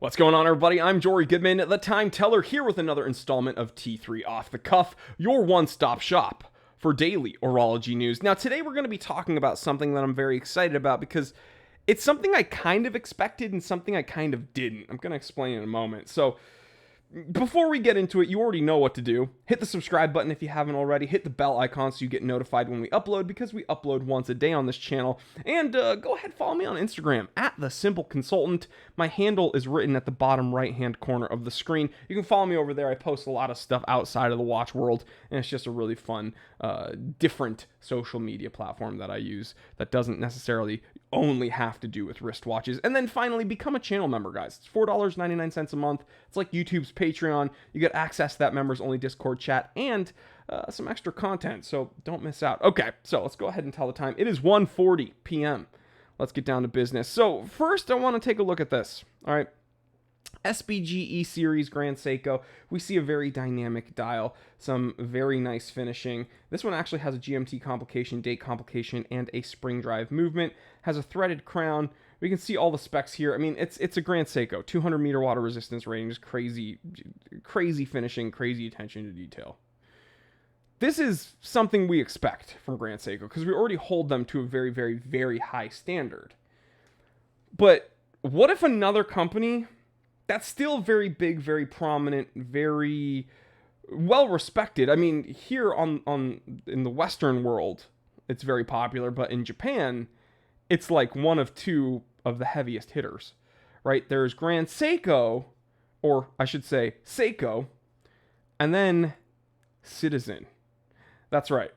What's going on, everybody? I'm Jory Goodman, the Time Teller, here with another installment of T3 Off the Cuff, your one-stop shop for daily horology news. Now, today we're going to be talking about something that I'm very excited about because it's something I kind of expected and something I kind of didn't. I'm going to explain in a moment. So, before we get into it, you already know what to do. Hit the subscribe button if you haven't already. Hit the bell icon so you get notified when we upload, because we upload once a day on this channel. And go ahead, follow me on Instagram at The Simple Consultant. My handle is written at the bottom right-hand corner of the screen. You can follow me over there. I post a lot of stuff outside of the watch world, and it's just a really fun, different social media platform that I use that doesn't necessarily only have to do with wristwatches. And then finally, become a channel member, guys. It's $4.99 a month. It's like YouTube's Patreon. You get access to that members only Discord chat and some extra content, so don't miss out. Okay, so let's go ahead and tell the time. It is 1:40 p.m. Let's get down to business. So first, I want to take a look at this. All right, SBG E-Series Grand Seiko. We see a very dynamic dial, some very nice finishing. This one actually has a GMT complication, date complication, and a spring drive movement. Has a threaded crown. We can see all the specs here. I mean, it's a Grand Seiko, 200 meter water resistance rating, just crazy finishing, crazy attention to detail. This is something we expect from Grand Seiko because we already hold them to a very, very, very high standard. But what if another company that's still very big, very prominent, very well respected? I mean, here in the Western world, it's very popular, but in Japan, it's like one of two of the heaviest hitters, right? There's Grand Seiko, or I should say Seiko, and then Citizen. That's right.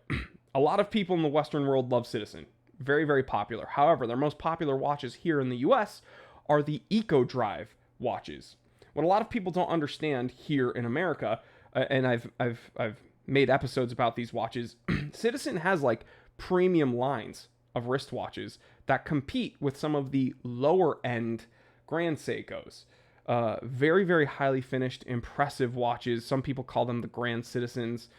A lot of people in the Western world love Citizen. Very, very popular. However, their most popular watches here in the US are the Eco Drive watches. What a lot of people don't understand here in America, and I've made episodes about these watches, Citizen has like premium lines of wristwatches that compete with some of the lower end Grand Seikos. Very, very highly finished, impressive watches. Some people call them the Grand Citizens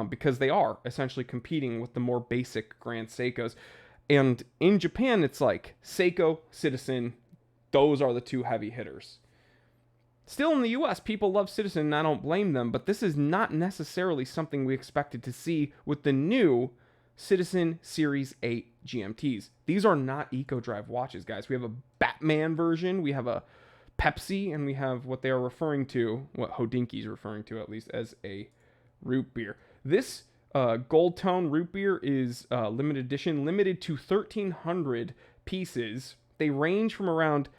because they are essentially competing with the more basic Grand Seikos. And in Japan, it's like Seiko, Citizen, those are the two heavy hitters. Still in the US, people love Citizen, and I don't blame them, but this is not necessarily something we expected to see with the new Citizen Series 8 GMTs. These are not Eco Drive watches, guys. We have a Batman version, we have a Pepsi, and we have what they are referring to, what Hodinkee is referring to at least, as a root beer. This gold tone root beer is limited edition, limited to 1,300 pieces. They range from around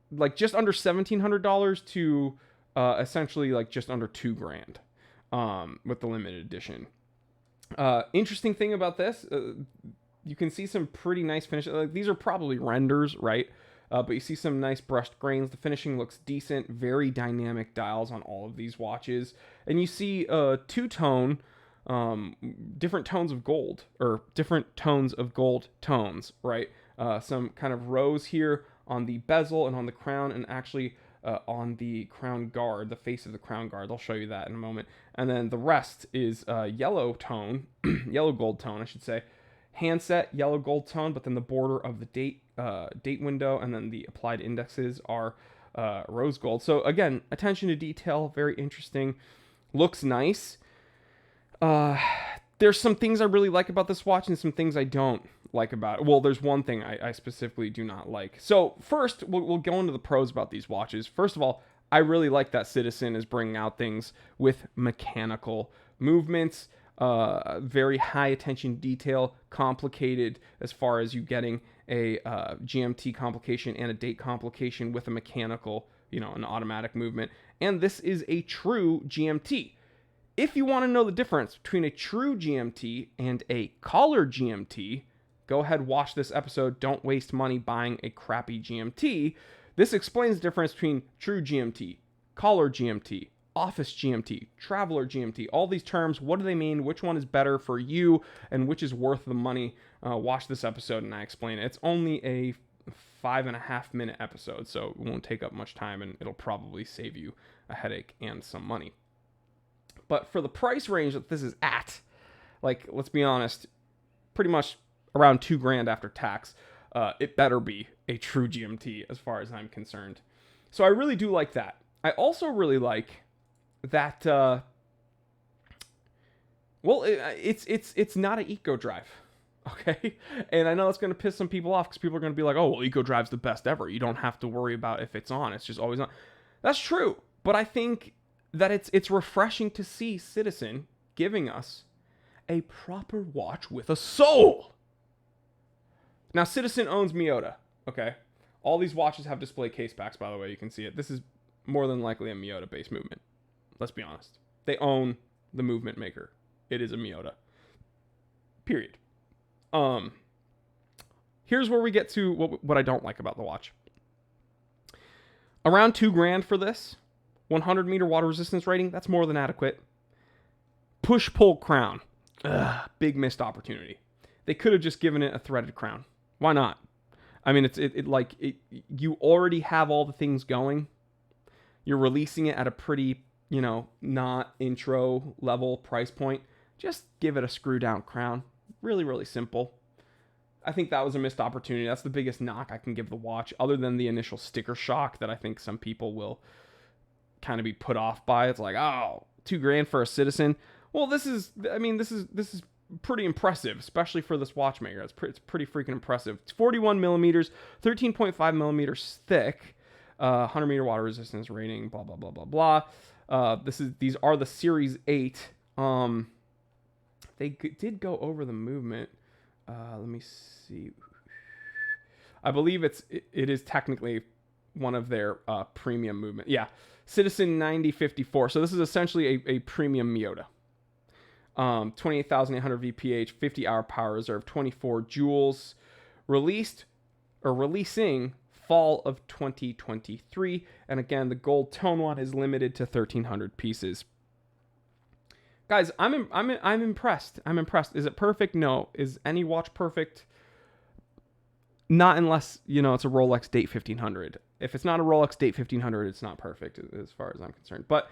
like just under $1,700 to essentially like just under $2,000 with the limited edition. Interesting thing about this, you can see some pretty nice finish. These are probably renders, right? But you see some nice brushed grains. The finishing looks decent. Very dynamic dials on all of these watches. And you see two-tone, different tones of gold, or different tones of gold tones, right? Some kind of rose here on the bezel and on the crown, and actually on the crown guard, the face of the crown guard. I'll show you that in a moment. And then the rest is yellow tone, yellow gold tone, I should say. Handset, yellow gold tone, but then the border of the date window and then the applied indexes are rose gold. So again, attention to detail, very interesting. Looks nice. There's some things I really like about this watch and some things I don't like about it. Well, there's one thing I specifically do not like. So first, we'll go into the pros about these watches. First of all, I really like that Citizen is bringing out things with mechanical movements. Very high attention detail, complicated as far as you getting a GMT complication and a date complication with a mechanical, an automatic movement. And this is a true GMT. If you want to know the difference between a true GMT and a collar GMT, go ahead, watch this episode. Don't waste money buying a crappy GMT. This explains the difference between true GMT, collar GMT, office GMT, traveler GMT, all these terms. What do they mean? Which one is better for you and which is worth the money? Watch this episode and I explain it. It's only a 5.5 minute episode, so it won't take up much time and it'll probably save you a headache and some money. But for the price range that this is at, like, let's be honest, pretty much around $2,000 after tax. it better be a true GMT as far as I'm concerned. So I really do like that. I also really like that, it's not an eco drive. Okay. And I know that's going to piss some people off because people are going to be like, oh, well, eco drive's the best ever. You don't have to worry about if it's on. It's just always on. That's true. But I think that it's refreshing to see Citizen giving us a proper watch with a soul. Now, Citizen owns Miyota. Okay. All these watches have display case backs, by the way. You can see it. This is more than likely a Miyota-based movement. Let's be honest. They own the movement maker. It is a Miyota. Period. Here's where we get to what I don't like about the watch. Around $2,000 for this 100-meter water resistance rating. That's more than adequate. Push-pull crown. Ugh, big missed opportunity. They could have just given it a threaded crown. Why not? I mean, you already have all the things going. You're releasing it at a pretty, not intro level price point. Just give it a screw down crown. Really, really simple. I think that was a missed opportunity. That's the biggest knock I can give the watch, other than the initial sticker shock that I think some people will kind of be put off by. It's like, oh, $2,000 for a Citizen. Well, this is pretty impressive, especially for this watchmaker. It's pretty freaking impressive. It's 41 millimeters, 13.5 millimeters thick, 100-meter water resistance rating, blah, blah, blah, blah, blah. These are the Series 8. They did go over the movement. Let me see. I believe it is technically one of their premium movement. Yeah, Citizen 9054. So this is essentially a premium Miyota. 28,800 VPH, 50-hour power reserve, 24 joules. Releasing fall of 2023. And again, the gold tone one is limited to 1,300 pieces. Guys, I'm impressed. I'm impressed. Is it perfect? No. Is any watch perfect? Not unless, it's a Rolex Date 1500. If it's not a Rolex Date 1500, it's not perfect as far as I'm concerned. But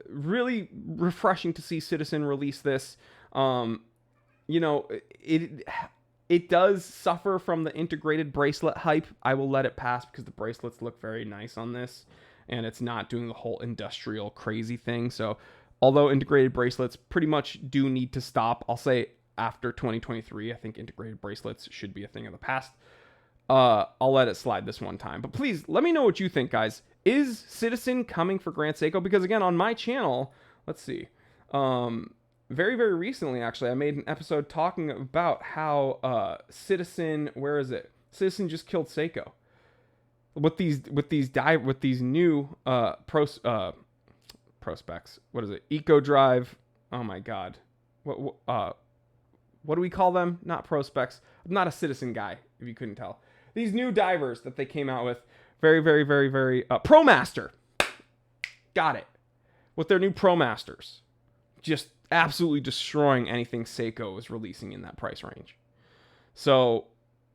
really refreshing to see Citizen release this. It does suffer from the integrated bracelet hype. I will let it pass because the bracelets look very nice on this. And it's not doing the whole industrial crazy thing. So although integrated bracelets pretty much do need to stop, I'll say after 2023, I think integrated bracelets should be a thing of the past. I'll let it slide this one time. But please, let me know what you think, guys. Is Citizen coming for Grand Seiko? Because again, on my channel, let's see. Very, very recently, actually, I made an episode talking about how Citizen, where is it? Citizen just killed Seiko. With these new prospects. What is it? Eco Drive. Oh my God. What do we call them? Not prospects. I'm not a Citizen guy, if you couldn't tell. These new divers that they came out with. Very, very, very, very... ProMaster. Got it. With their new ProMasters. Just absolutely destroying anything Seiko is releasing in that price range. So,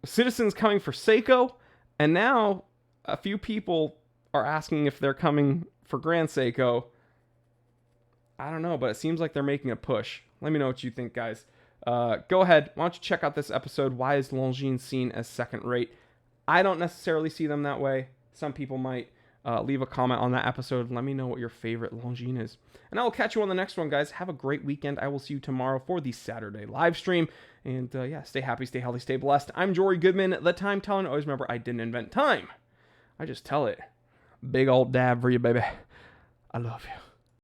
Citizen's coming for Seiko. And now, a few people are asking if they're coming for Grand Seiko. I don't know, but it seems like they're making a push. Let me know what you think, guys. Go ahead. Why don't you check out this episode? Why is Longines seen as second rate? I don't necessarily see them that way. Some people might. Leave a comment on that episode. Let me know what your favorite Longines is. And I will catch you on the next one, guys. Have a great weekend. I will see you tomorrow for the Saturday live stream. And stay happy, stay healthy, stay blessed. I'm Jory Goodman, the Time Telling. Always remember, I didn't invent time. I just tell it. Big old dab for you, baby. I love you.